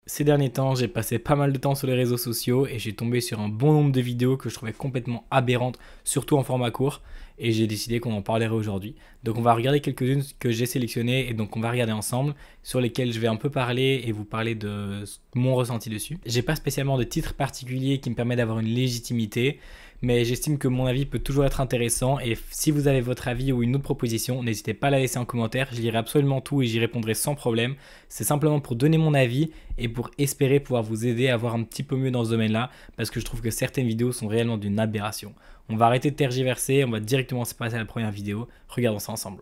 Ces derniers temps, j'ai passé pas mal de temps sur les réseaux sociaux et j'ai tombé sur un bon nombre de vidéos que je trouvais complètement aberrantes, surtout en format court, et j'ai décidé qu'on en parlerait aujourd'hui. Donc on va regarder quelques-unes que j'ai sélectionnées et donc on va regarder ensemble, sur lesquelles je vais un peu parler et vous parler de mon ressenti dessus. J'ai pas spécialement de titre particulier qui me permet d'avoir une légitimité, mais j'estime que mon avis peut toujours être intéressant et si vous avez votre avis ou une autre proposition, n'hésitez pas à la laisser en commentaire, je lirai absolument tout et j'y répondrai sans problème. C'est simplement pour donner mon avis et pour espérer pouvoir vous aider à voir un petit peu mieux dans ce domaine-là, parce que je trouve que certaines vidéos sont réellement d'une aberration. On va arrêter de tergiverser, on va directement se passer à la première vidéo, regardons ça ensemble.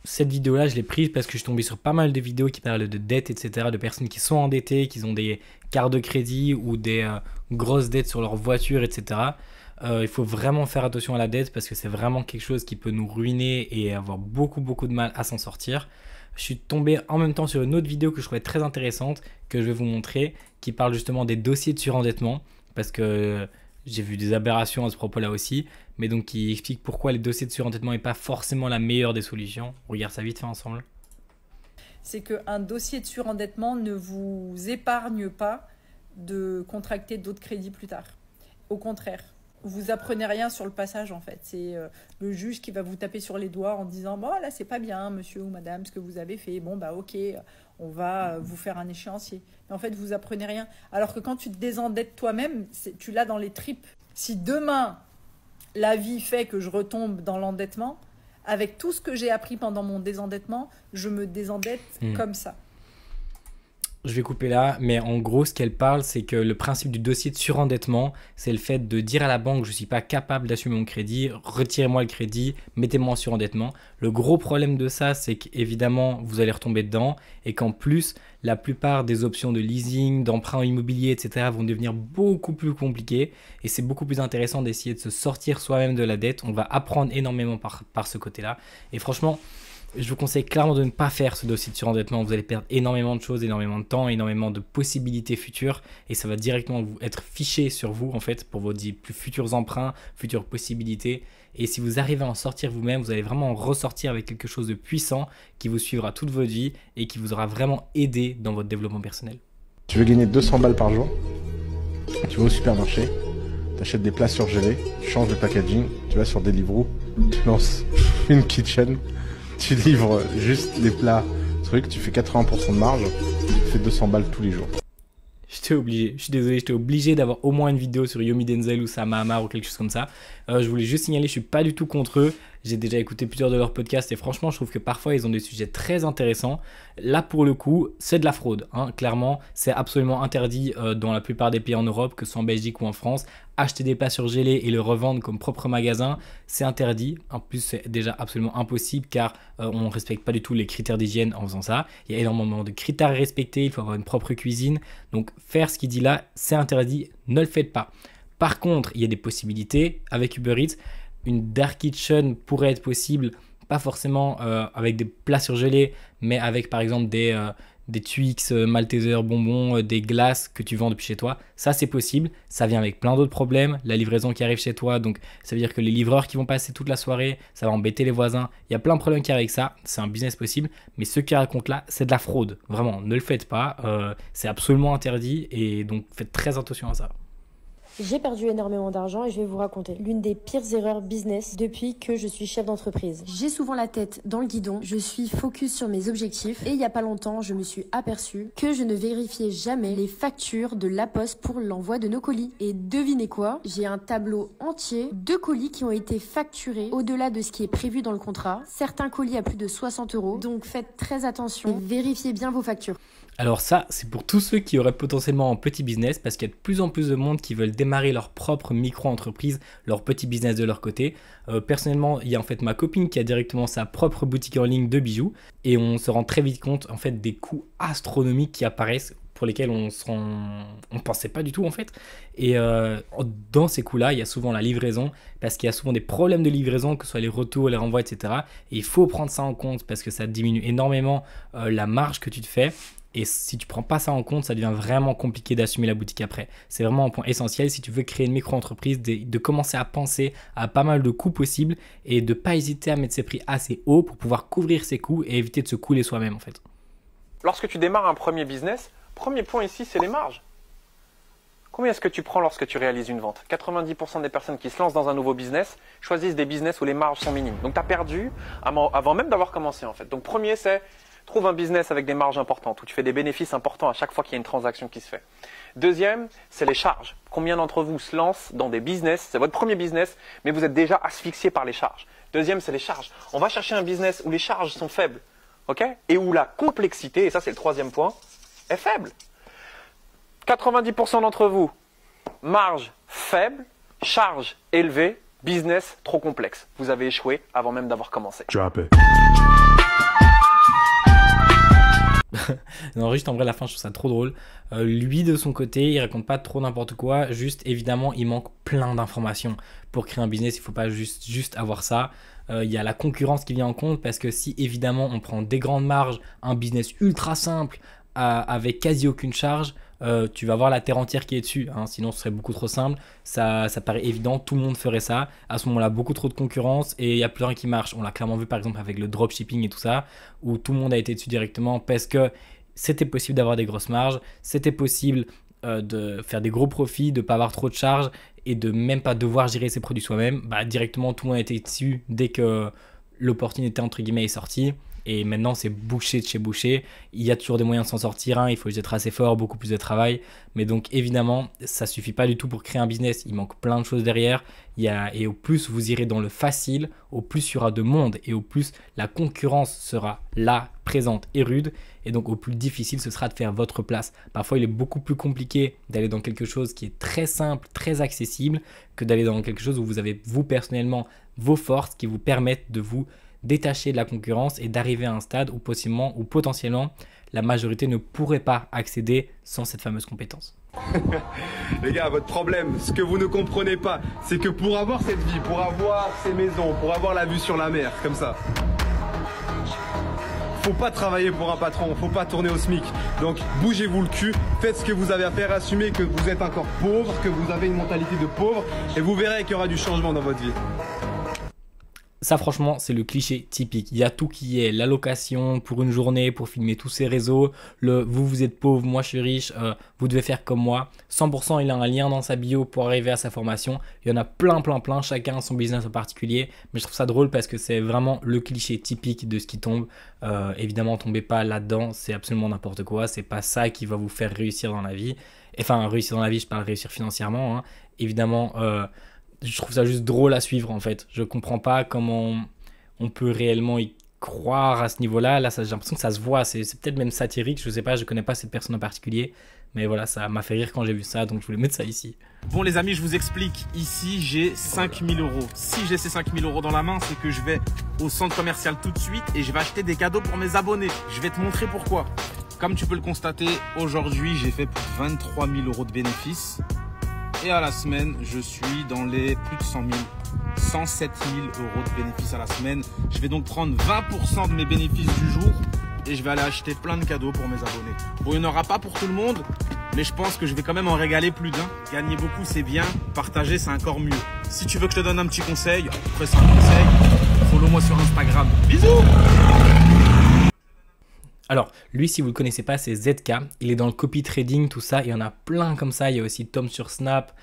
Cette vidéo-là, je l'ai prise parce que je suis tombé sur pas mal de vidéos qui parlent de dettes, etc., de personnes qui sont endettées, qui ont des cartes de crédit ou des grosses dettes sur leur voiture, etc. Il faut vraiment faire attention à la dette parce que c'est vraiment quelque chose qui peut nous ruiner et avoir beaucoup de mal à s'en sortir. Je suis tombé en même temps sur une autre vidéo que je trouvais très intéressante, que je vais vous montrer, qui parle justement des dossiers de surendettement, parce que j'ai vu des aberrations à ce propos-là aussi, mais donc qui explique pourquoi les dossiers de surendettement n'est pas forcément la meilleure des solutions. On regarde ça vite fait ensemble. C'est qu'un dossier de surendettement ne vous épargne pas de contracter d'autres crédits plus tard. Au contraire, vous apprenez rien sur le passage en fait. C'est le juge qui va vous taper sur les doigts en disant « Bon, là, c'est pas bien, monsieur ou madame, ce que vous avez fait. Bon, bah ok, on va vous faire un échéancier. » Mais en fait, vous apprenez rien. Alors que quand tu te désendettes toi-même, tu l'as dans les tripes. Si demain, la vie fait que je retombe dans l'endettement, avec tout ce que j'ai appris pendant mon désendettement, je me désendette comme ça. Je vais couper là, mais en gros, ce qu'elle parle, c'est que le principe du dossier de surendettement, c'est le fait de dire à la banque, je ne suis pas capable d'assumer mon crédit, retirez-moi le crédit, mettez-moi en surendettement. Le gros problème de ça, c'est qu'évidemment, vous allez retomber dedans et qu'en plus, la plupart des options de leasing, d'emprunt immobilier, etc. vont devenir beaucoup plus compliquées et c'est beaucoup plus intéressant d'essayer de se sortir soi-même de la dette. On va apprendre énormément par ce côté-là et franchement, je vous conseille clairement de ne pas faire ce dossier de surendettement. Vous allez perdre énormément de choses, énormément de temps, énormément de possibilités futures et ça va directement être fiché sur vous en fait pour vos plus futurs emprunts, futures possibilités. Et si vous arrivez à en sortir vous-même, vous allez vraiment en ressortir avec quelque chose de puissant qui vous suivra toute votre vie et qui vous aura vraiment aidé dans votre développement personnel. Tu veux gagner 200 balles par jour, tu vas au supermarché, tu achètes des plats surgelés, tu changes de packaging, tu vas sur Deliveroo, tu lances une kitchen. Tu livres juste des plats, trucs, tu fais 80% de marge, tu fais 200 balles tous les jours. J'étais obligé, je suis désolé, j'étais obligé d'avoir au moins une vidéo sur Yomi Denzel ou Sam Hamar ou quelque chose comme ça. Je voulais juste signaler, je suis pas du tout contre eux. J'ai déjà écouté plusieurs de leurs podcasts et franchement, je trouve que parfois, ils ont des sujets très intéressants. Là, pour le coup, c'est de la fraude. Hein. Clairement, c'est absolument interdit dans la plupart des pays en Europe, que ce soit en Belgique ou en France. Acheter des plats surgelés et le revendre comme propre magasin, c'est interdit. En plus, c'est déjà absolument impossible car on ne respecte pas du tout les critères d'hygiène en faisant ça. Il y a énormément de critères à respecter, il faut avoir une propre cuisine. Donc, faire ce qu'il dit là, c'est interdit, ne le faites pas. Par contre, il y a des possibilités avec Uber Eats. Une dark kitchen pourrait être possible, pas forcément avec des plats surgelés, mais avec par exemple des Twix, Malteser, bonbons, des glaces que tu vends depuis chez toi. Ça, c'est possible. Ça vient avec plein d'autres problèmes. La livraison qui arrive chez toi, donc ça veut dire que les livreurs qui vont passer toute la soirée, ça va embêter les voisins. Il y a plein de problèmes qui arrivent avec ça. C'est un business possible. Mais ce qu'ils racontent là, c'est de la fraude. Vraiment, ne le faites pas. C'est absolument interdit et donc faites très attention à ça. J'ai perdu énormément d'argent et je vais vous raconter l'une des pires erreurs business depuis que je suis chef d'entreprise. J'ai souvent la tête dans le guidon, je suis focus sur mes objectifs et il n'y a pas longtemps, je me suis aperçue que je ne vérifiais jamais les factures de La Poste pour l'envoi de nos colis. Et devinez quoi? J'ai un tableau entier de colis qui ont été facturés au-delà de ce qui est prévu dans le contrat. Certains colis à plus de 60 €, donc faites très attention et vérifiez bien vos factures. Alors ça, c'est pour tous ceux qui auraient potentiellement un petit business parce qu'il y a de plus en plus de monde qui veulent démarrer leur propre micro-entreprise, leur petit business de leur côté. Personnellement, il y a en fait ma copine qui a directement sa propre boutique en ligne de bijoux et on se rend très vite compte en fait des coûts astronomiques qui apparaissent pour lesquels on pensait pas du tout en fait. Et dans ces coûts-là, il y a souvent la livraison parce qu'il y a souvent des problèmes de livraison, que ce soit les retours, les renvois, etc. Et il faut prendre ça en compte parce que ça diminue énormément la marge que tu te fais. Et si tu prends pas ça en compte, ça devient vraiment compliqué d'assumer la boutique après. C'est vraiment un point essentiel si tu veux créer une micro-entreprise, de commencer à penser à pas mal de coûts possibles et de pas hésiter à mettre ses prix assez haut pour pouvoir couvrir ses coûts et éviter de se couler soi-même en fait. Lorsque tu démarres un premier business, premier point ici, c'est les marges. Combien est-ce que tu prends lorsque tu réalises une vente? 90% des personnes qui se lancent dans un nouveau business choisissent des business où les marges sont minimes. Donc tu as perdu avant même d'avoir commencé en fait. Donc premier, c'est trouve un business avec des marges importantes où tu fais des bénéfices importants à chaque fois qu'il y a une transaction qui se fait. Deuxième, c'est les charges. Combien d'entre vous se lancent dans des business, c'est votre premier business, mais vous êtes déjà asphyxié par les charges. Deuxième, c'est les charges. On va chercher un business où les charges sont faibles, ok, et où la complexité, et ça c'est le troisième point, est faible. 90% d'entre vous, marge faible, charge élevée, business trop complexe. Vous avez échoué avant même d'avoir commencé. Drop it. Non, juste en vrai, la fin, je trouve ça trop drôle. Lui, de son côté, il raconte pas trop n'importe quoi. Juste, évidemment, il manque plein d'informations. Pour créer un business, il faut pas juste avoir ça. Il y a la concurrence qui vient en compte parce que si, évidemment, on prend des grandes marges, un business ultra simple, avec quasi aucune charge, tu vas voir la terre entière qui est dessus, hein, sinon ce serait beaucoup trop simple. Ça paraît évident, tout le monde ferait ça. À ce moment-là, beaucoup trop de concurrence et il n'y a plus rien qui marche. On l'a clairement vu par exemple avec le dropshipping et tout ça, où tout le monde a été dessus directement parce que c'était possible d'avoir des grosses marges, c'était possible de faire des gros profits, de ne pas avoir trop de charges et de même pas devoir gérer ses produits soi-même. Bah, directement, tout le monde a été dessus dès que l'opportunité entre guillemets est sortie. Et maintenant, c'est bouché de chez bouché. Il y a toujours des moyens de s'en sortir. Hein. Il faut être assez fort, beaucoup plus de travail. Mais donc, évidemment, ça ne suffit pas du tout pour créer un business. Il manque plein de choses derrière. Et au plus vous irez dans le facile, au plus il y aura de monde. Et au plus la concurrence sera là, présente et rude. Et donc, au plus difficile, ce sera de faire votre place. Parfois, il est beaucoup plus compliqué d'aller dans quelque chose qui est très simple, très accessible, que d'aller dans quelque chose où vous avez, vous, personnellement, vos forces qui vous permettent de vous détacher de la concurrence et d'arriver à un stade où possiblement ou potentiellement la majorité ne pourrait pas accéder sans cette fameuse compétence. Les gars, votre problème, ce que vous ne comprenez pas, c'est que pour avoir cette vie, pour avoir ces maisons, pour avoir la vue sur la mer, comme ça, faut pas travailler pour un patron, faut pas tourner au SMIC. Donc bougez-vous le cul, faites ce que vous avez à faire, assumez que vous êtes encore pauvre, que vous avez une mentalité de pauvre et vous verrez qu'il y aura du changement dans votre vie. Ça, franchement, c'est le cliché typique. Il y a tout qui est l'allocation pour une journée, pour filmer tous ces réseaux. Vous êtes pauvre, moi je suis riche, vous devez faire comme moi. 100%, il a un lien dans sa bio pour arriver à sa formation. Il y en a plein, chacun son business en particulier. Mais je trouve ça drôle parce que c'est vraiment le cliché typique de ce qui tombe. Évidemment, tombez pas là-dedans, c'est absolument n'importe quoi. C'est pas ça qui va vous faire réussir dans la vie. Enfin, réussir dans la vie, je parle réussir financièrement. Hein. Évidemment, je trouve ça juste drôle à suivre en fait. Je comprends pas comment on peut réellement y croire à ce niveau-là. Là, j'ai l'impression que ça se voit. C'est peut-être même satirique, je sais pas, je connais pas cette personne en particulier. Mais voilà, ça m'a fait rire quand j'ai vu ça, donc je voulais mettre ça ici. Bon les amis, je vous explique. Ici, j'ai 5000 €. Si j'ai ces 5000 € dans la main, c'est que je vais au centre commercial tout de suite et je vais acheter des cadeaux pour mes abonnés. Je vais te montrer pourquoi. Comme tu peux le constater, aujourd'hui, j'ai fait plus de 23 000 € de bénéfices. Et à la semaine, je suis dans les plus de 100 000, 107 000 € de bénéfices à la semaine. Je vais donc prendre 20% de mes bénéfices du jour et je vais aller acheter plein de cadeaux pour mes abonnés. Bon, il n'y en aura pas pour tout le monde, mais je pense que je vais quand même en régaler plus d'un. Gagner beaucoup, c'est bien. Partager, c'est encore mieux. Si tu veux que je te donne un petit conseil, après c'est un conseil, follow-moi sur Instagram. Bisous! Alors, lui, si vous ne le connaissez pas, c'est ZK. Il est dans le copy trading, tout ça. Il y en a plein comme ça. Il y a aussi Tom sur Snap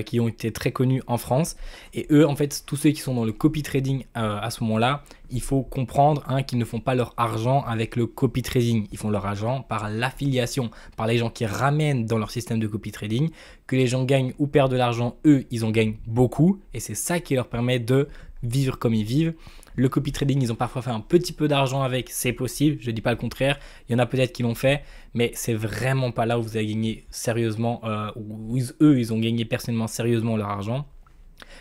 qui ont été très connus en France. Et eux, en fait, tous ceux qui sont dans le copy trading à ce moment-là, il faut comprendre qu'ils ne font pas leur argent avec le copy trading. Ils font leur argent par l'affiliation, par les gens qui ramènent dans leur système de copy trading. Que les gens gagnent ou perdent de l'argent, eux, ils en gagnent beaucoup. Et c'est ça qui leur permet de vivre comme ils vivent. Le copy trading, ils ont parfois fait un petit peu d'argent avec, c'est possible, je ne dis pas le contraire. Il y en a peut-être qui l'ont fait, mais c'est vraiment pas là où vous allez gagner sérieusement, où eux, ils ont gagné personnellement sérieusement leur argent.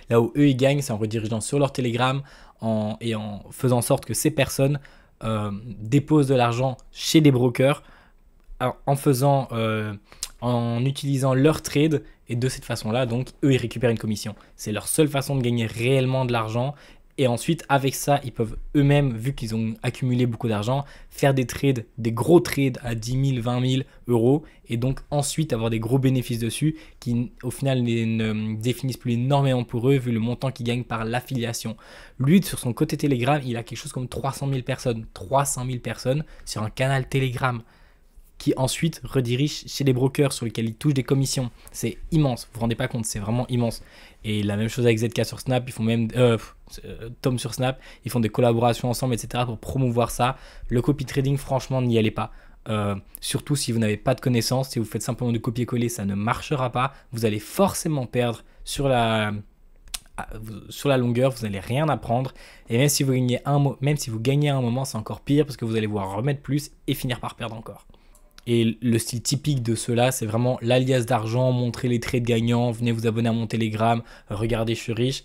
Là où eux, ils gagnent, c'est en redirigeant sur leur Telegram et en faisant en sorte que ces personnes déposent de l'argent chez des brokers en utilisant leur trade. Et de cette façon-là, donc, eux, ils récupèrent une commission. C'est leur seule façon de gagner réellement de l'argent. Et ensuite, avec ça, ils peuvent eux-mêmes, vu qu'ils ont accumulé beaucoup d'argent, faire des trades, des gros trades à 10 000, 20 000 euros. Et donc ensuite avoir des gros bénéfices dessus qui au final ne définissent plus énormément pour eux vu le montant qu'ils gagnent par l'affiliation. Lui, sur son côté Telegram, il a quelque chose comme 300 000 personnes. 300 000 personnes sur un canal Telegram qui ensuite redirige chez les brokers sur lesquels ils touchent des commissions. C'est immense, vous vous rendez pas compte, c'est vraiment immense. Et la même chose avec ZK sur Snap, ils font même Tom sur Snap, ils font des collaborations ensemble, etc. pour promouvoir ça. Le copy trading, franchement, n'y allez pas. Surtout si vous n'avez pas de connaissances, si vous faites simplement du copier-coller, ça ne marchera pas. Vous allez forcément perdre sur la longueur, vous n'allez rien apprendre. Et même si vous gagnez un moment, c'est encore pire parce que vous allez pouvoir remettre plus et finir par perdre encore. Et le style typique de ceux-là, c'est vraiment l'alias d'argent, montrer les trades gagnants, venez vous abonner à mon Telegram, regardez, je suis riche.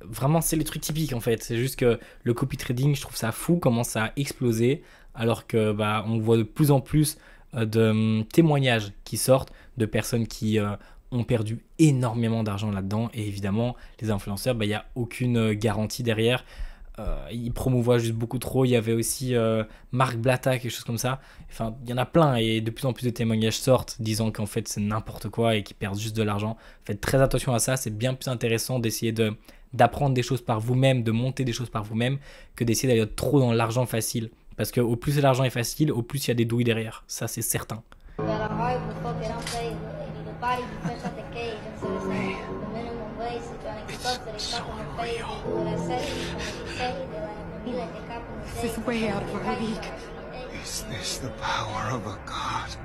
Vraiment, c'est les trucs typiques en fait. C'est juste que le copy trading, je trouve ça fou comment ça a explosé, alors que on voit de plus en plus de témoignages qui sortent de personnes qui ont perdu énormément d'argent là-dedans. Et évidemment, les influenceurs, il n'y a aucune garantie derrière. Ils promouvoient juste beaucoup trop. Il y avait aussi Marc Blatta, quelque chose comme ça. Enfin, il y en a plein et de plus en plus de témoignages sortent disant qu'en fait c'est n'importe quoi et qu'ils perdent juste de l'argent. Faites très attention à ça, c'est bien plus intéressant d'essayer d'apprendre des choses par vous-même, de monter des choses par vous-même, que d'essayer d'aller trop dans l'argent facile. Parce que au plus l'argent est facile, au plus il y a des douilles derrière. Ça, c'est certain. This is way out of our league. Is this the power of a god?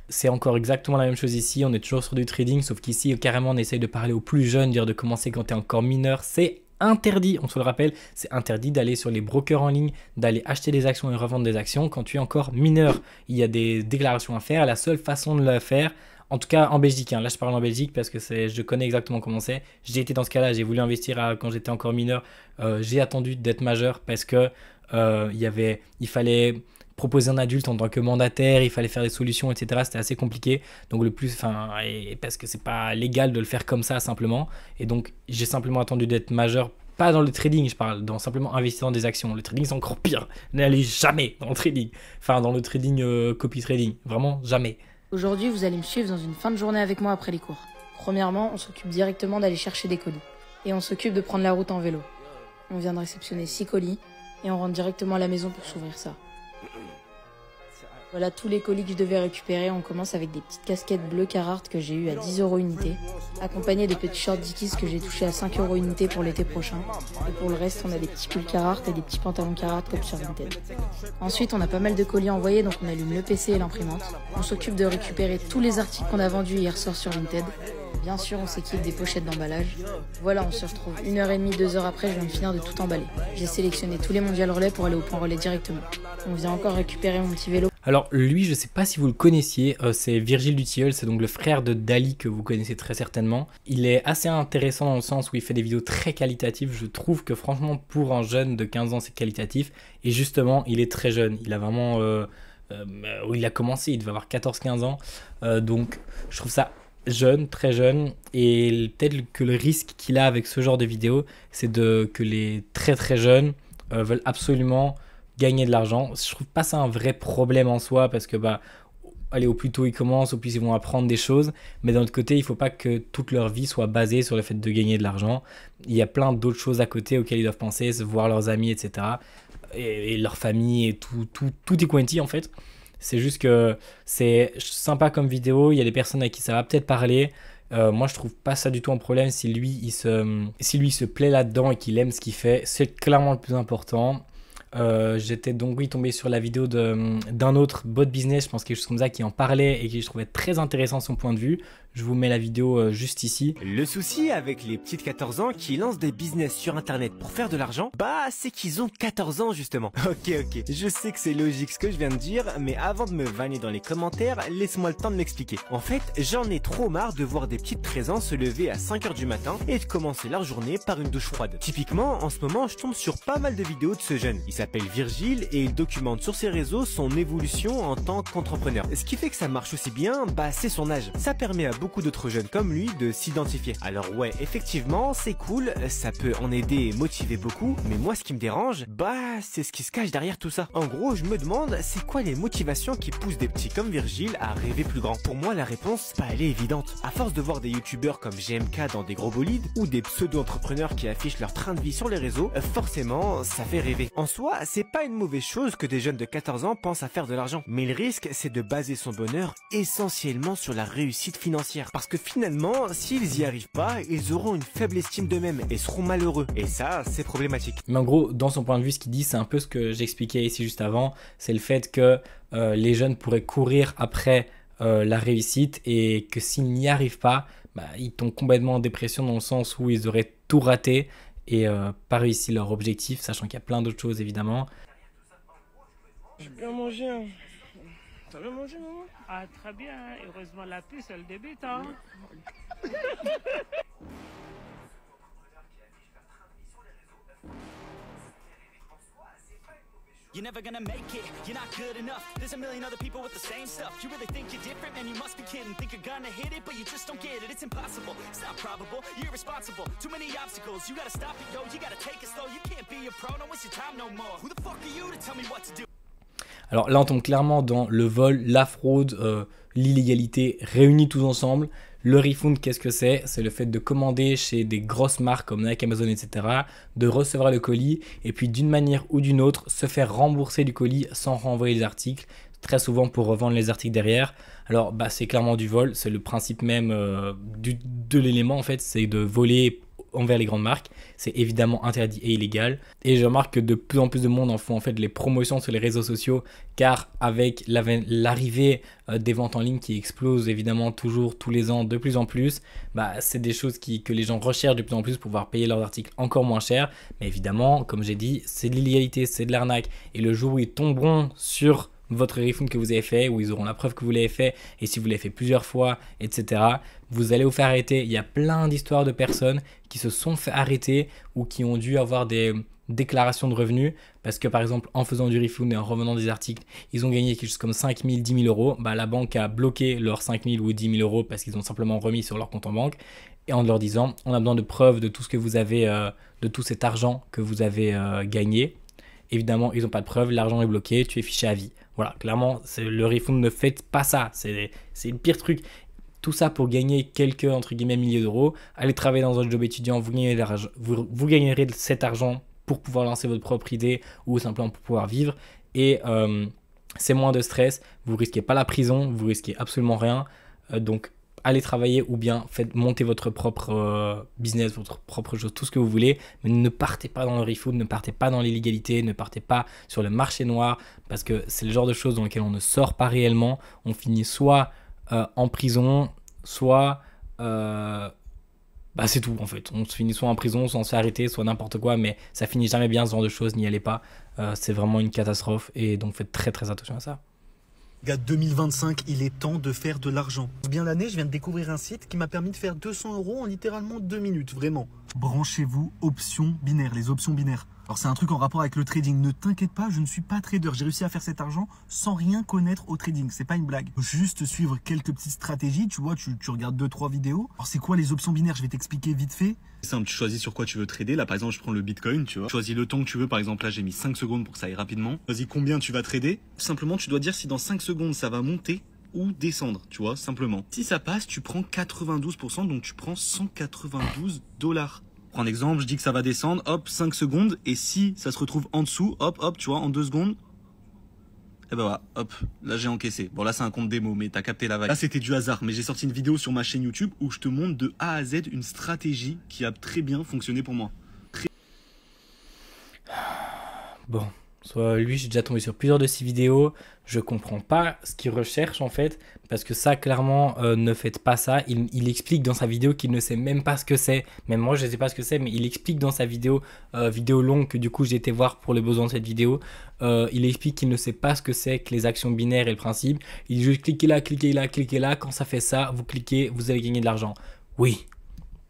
C'est encore exactement la même chose ici, on est toujours sur du trading, sauf qu'ici carrément on essaye de parler aux plus jeunes, dire de commencer quand tu es encore mineur. C'est interdit, on se le rappelle, c'est interdit d'aller sur les brokers en ligne, d'aller acheter des actions et revendre des actions quand tu es encore mineur. Il y a des déclarations à faire, la seule façon de le faire, en tout cas en Belgique, là je parle en Belgique parce que je connais exactement comment c'est. J'ai été dans ce cas-là, j'ai voulu investir quand j'étais encore mineur, j'ai attendu d'être majeur parce que il fallait proposer un adulte en tant que mandataire, il fallait faire des solutions, etc. C'était assez compliqué. Donc parce que c'est pas légal de le faire comme ça simplement. Et donc j'ai simplement attendu d'être majeur, pas dans le trading, je parle, dans simplement investir dans des actions. Le trading c'est encore pire. N'allez jamais dans le trading. Enfin dans le trading copy trading, vraiment jamais. Aujourd'hui, vous allez me suivre dans une fin de journée avec moi après les cours. Premièrement, on s'occupe directement d'aller chercher des colis. Et on s'occupe de prendre la route en vélo. On vient de réceptionner 6 colis et on rentre directement à la maison pour s'ouvrir ça. Voilà tous les colis que je devais récupérer. On commence avec des petites casquettes bleues Carhartt que j'ai eues à 10 € unité, accompagnées de petits shorts Dickies que j'ai touchés à 5 € unité pour l'été prochain. Et pour le reste, on a des petits pulls Carhartt et des petits pantalons Carhartt comme sur Vinted. Ensuite, on a pas mal de colis envoyés, donc on allume le PC et l'imprimante. On s'occupe de récupérer tous les articles qu'on a vendus hier soir sur Vinted. Bien sûr, on s'équipe des pochettes d'emballage. Voilà, on se retrouve 1h30, 2 heures après, je viens de finir de tout emballer. J'ai sélectionné tous les mondial relais pour aller au point relais directement. On vient encore récupérer mon petit vélo. Alors lui, je sais pas si vous le connaissiez, c'est Virgile Dutilleul, c'est donc le frère de Dali que vous connaissez très certainement. Il est assez intéressant dans le sens où il fait des vidéos très qualitatives. Je trouve que franchement pour un jeune de 15 ans c'est qualitatif. Et justement, il est très jeune, il a vraiment... où il a commencé, il devait avoir 14-15 ans. Donc je trouve ça jeune, très jeune. Et peut-être que le risque qu'il a avec ce genre de vidéos, c'est que les très très jeunes veulent absolument gagner de l'argent. Je trouve pas ça un vrai problème en soi parce que allez, au plus tôt ils commencent, au plus ils vont apprendre des choses. Mais d'un autre côté, il faut pas que toute leur vie soit basée sur le fait de gagner de l'argent. Il y a plein d'autres choses à côté auxquelles ils doivent penser, se voir leurs amis, etc. Et leur famille et tout est quanti en fait. C'est juste que c'est sympa comme vidéo. Il y a des personnes à qui ça va peut-être parler. Moi, je trouve pas ça du tout un problème. Si lui, il se plaît là-dedans et qu'il aime ce qu'il fait, c'est clairement le plus important. J'étais donc tombé sur la vidéo d'un autre bot business, je pense quelque chose comme ça, qui en parlait et qui je trouvais très intéressant son point de vue. Je vous mets la vidéo juste ici. Le souci avec les petites 14 ans qui lancent des business sur internet pour faire de l'argent, c'est qu'ils ont 14 ans justement. Ok, je sais que c'est logique ce que je viens de dire, mais avant de me vanner dans les commentaires, laisse-moi le temps de m'expliquer. En fait, j'en ai trop marre de voir des petites 13 ans se lever à 5 h du matin et de commencer leur journée par une douche froide. Typiquement, en ce moment, je tombe sur pas mal de vidéos de ce jeune. Il s'appelle Virgile et il documente sur ses réseaux son évolution en tant qu'entrepreneur. Ce qui fait que ça marche aussi bien, c'est son âge. Ça permet à beaucoup d'autres jeunes comme lui de s'identifier. Alors ouais, effectivement, c'est cool, ça peut en aider et motiver beaucoup, mais moi ce qui me dérange, c'est ce qui se cache derrière tout ça. En gros, je me demande, c'est quoi les motivations qui poussent des petits comme Virgile à rêver plus grand? Pour moi, la réponse, elle est évidente. À force de voir des youtubeurs comme GMK dans des gros bolides, ou des pseudo-entrepreneurs qui affichent leur train de vie sur les réseaux, forcément, ça fait rêver. En soi, c'est pas une mauvaise chose que des jeunes de 14 ans pensent à faire de l'argent. Mais le risque, c'est de baser son bonheur essentiellement sur la réussite financière. Parce que finalement, s'ils y arrivent pas, ils auront une faible estime d'eux-mêmes et seront malheureux. Et ça, c'est problématique. Mais en gros, dans son point de vue, ce qu'il dit, c'est un peu ce que j'expliquais ici juste avant. C'est le fait que les jeunes pourraient courir après la réussite et que s'ils n'y arrivent pas, ils tombent complètement en dépression dans le sens où ils auraient tout raté et pas réussi leur objectif, sachant qu'il y a plein d'autres choses évidemment. J'ai bien mangé, hein. T'as bien mangé, maman? Ah, très bien, heureusement la puce elle débute, hein. You're never gonna make it, you're not good enough. There's a million other people with the same stuff. You really think you're different, man, you must be kidding. Think you're gonna hit it, but you just don't get it. It's impossible, it's not probable, you're irresponsible. Too many obstacles, you gotta stop it, yo. You gotta take it slow, you can't be a pro, don't waste your time no more. Who the fuck are you to tell me what to do? Alors là, on tombe clairement dans le vol, la fraude, l'illégalité réunis tous ensemble. Le refund, qu'est-ce que c'est? C'est le fait de commander chez des grosses marques comme Nike, Amazon, etc., de recevoir le colis et puis d'une manière ou d'une autre se faire rembourser du colis sans renvoyer les articles, très souvent pour revendre les articles derrière. Alors c'est clairement du vol, c'est le principe même de l'élément en fait, c'est de voler envers les grandes marques. C'est évidemment interdit et illégal. Et je remarque que de plus en plus de monde en font en fait les promotions sur les réseaux sociaux, car avec l'arrivée des ventes en ligne qui explosent évidemment toujours tous les ans de plus en plus, c'est des choses que les gens recherchent de plus en plus pour pouvoir payer leurs articles encore moins cher. Mais évidemment, comme j'ai dit, c'est de l'illégalité, c'est de l'arnaque. Et le jour où ils tomberont sur votre refund que vous avez fait, où ils auront la preuve que vous l'avez fait, et si vous l'avez fait plusieurs fois, etc., vous allez vous faire arrêter. Il y a plein d'histoires de personnes qui se sont fait arrêter ou qui ont dû avoir des déclarations de revenus parce que par exemple en faisant du refund et en revenant des articles, ils ont gagné quelque chose comme 5 000, 10 000 euros. La banque a bloqué leurs 5 000 ou 10 000 euros parce qu'ils ont simplement remis sur leur compte en banque et en leur disant on a besoin de preuves de tout ce que vous avez, de tout cet argent que vous avez gagné. Évidemment, ils n'ont pas de preuves, l'argent est bloqué, tu es fiché à vie. Voilà, clairement, le refund ne fait pas ça, c'est le pire truc. Tout ça pour gagner quelques, entre guillemets, milliers d'euros. Allez travailler dans un job étudiant, vous gagnerez cet argent pour pouvoir lancer votre propre idée ou simplement pour pouvoir vivre. Et c'est moins de stress, vous risquez pas la prison, vous risquez absolument rien. Donc, allez travailler ou bien faites monter votre propre business, votre propre chose, tout ce que vous voulez, mais ne partez pas dans le refund, ne partez pas dans l'illégalité, ne partez pas sur le marché noir, parce que c'est le genre de choses dans lesquelles on ne sort pas réellement. On finit soit en prison, soit c'est tout en fait. On se finit soit en prison, soit on se fait arrêter, soit n'importe quoi, mais ça finit jamais bien ce genre de choses, n'y allez pas. C'est vraiment une catastrophe et donc faites très très attention à ça. Gars, 2025, il est temps de faire de l'argent. Bien l'année, je viens de découvrir un site qui m'a permis de faire 200 € en littéralement 2 minutes, vraiment. Branchez-vous options binaires, les options binaires. Alors c'est un truc en rapport avec le trading. Ne t'inquiète pas, je ne suis pas trader. J'ai réussi à faire cet argent sans rien connaître au trading. C'est pas une blague. Juste suivre quelques petites stratégies. Tu vois, tu regardes 2-3 vidéos. Alors c'est quoi les options binaires? Je vais t'expliquer vite fait. C'est simple, tu choisis sur quoi tu veux trader. Là par exemple, je prends le Bitcoin, tu vois. Tu choisis le temps que tu veux. Par exemple, là j'ai mis 5 secondes pour que ça aille rapidement. Choisis combien tu vas trader. Simplement, tu dois dire si dans 5 secondes ça va monter ou descendre, tu vois, simplement. Si ça passe, tu prends 92%, donc tu prends 192 $. Prends l'exemple, je dis que ça va descendre, hop, 5 secondes, et si ça se retrouve en dessous, hop, tu vois, en 2 secondes, et ben voilà, hop, là j'ai encaissé. Bon là c'est un compte démo, mais t'as capté la vague. Là c'était du hasard, mais j'ai sorti une vidéo sur ma chaîne YouTube où je te montre de A à Z une stratégie qui a très bien fonctionné pour moi. Bon, soit lui j'ai déjà tombé sur plusieurs de ses vidéos, je comprends pas ce qu'il recherche en fait, parce que ça clairement ne faites pas ça. Il explique dans sa vidéo qu'il ne sait même pas ce que c'est, même moi je ne sais pas ce que c'est, mais il explique dans sa vidéo longue que du coup j'ai été voir pour les besoins de cette vidéo, il explique qu'il ne sait pas ce que c'est que les actions binaires et le principe. Il dit juste cliquez là, quand ça fait ça, vous cliquez, vous allez gagner de l'argent. Oui,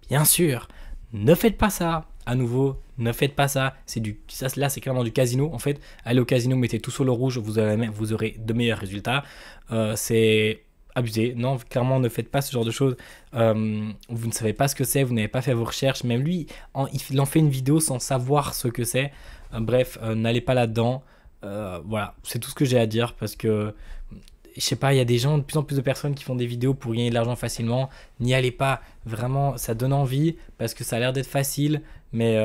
bien sûr, ne faites pas ça. à nouveau, ne faites pas ça. Là, c'est clairement du casino. En fait, allez au casino, mettez tout sur le rouge, vous aurez de meilleurs résultats. C'est abusé. Non, clairement, ne faites pas ce genre de choses. Vous ne savez pas ce que c'est, vous n'avez pas fait vos recherches. Même lui, il en fait une vidéo sans savoir ce que c'est. Bref, n'allez pas là-dedans. Voilà, c'est tout ce que j'ai à dire parce que je sais pas, il y a des gens, de plus en plus de personnes qui font des vidéos pour gagner de l'argent facilement. N'y allez pas, vraiment, ça donne envie parce que ça a l'air d'être facile, mais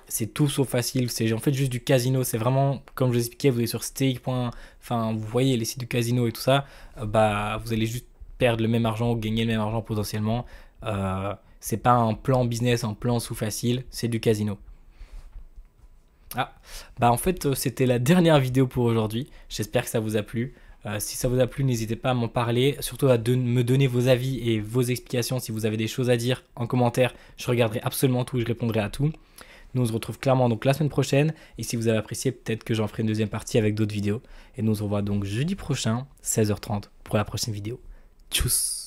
c'est tout sauf facile. C'est en fait juste du casino. C'est vraiment, comme je vous expliquais, vous allez sur stake. Enfin, vous voyez les sites du casino et tout ça, vous allez juste perdre le même argent ou gagner le même argent potentiellement. C'est pas un plan business, un plan sous facile, c'est du casino. En fait, c'était la dernière vidéo pour aujourd'hui. J'espère que ça vous a plu. Si ça vous a plu, n'hésitez pas à m'en parler, surtout à me donner vos avis et vos explications. Si vous avez des choses à dire en commentaire, je regarderai absolument tout et je répondrai à tout. Nous on se retrouve clairement donc la semaine prochaine, et si vous avez apprécié, peut-être que j'en ferai une deuxième partie avec d'autres vidéos. Et nous on se revoit donc jeudi prochain, 16h30, pour la prochaine vidéo. Tchuss!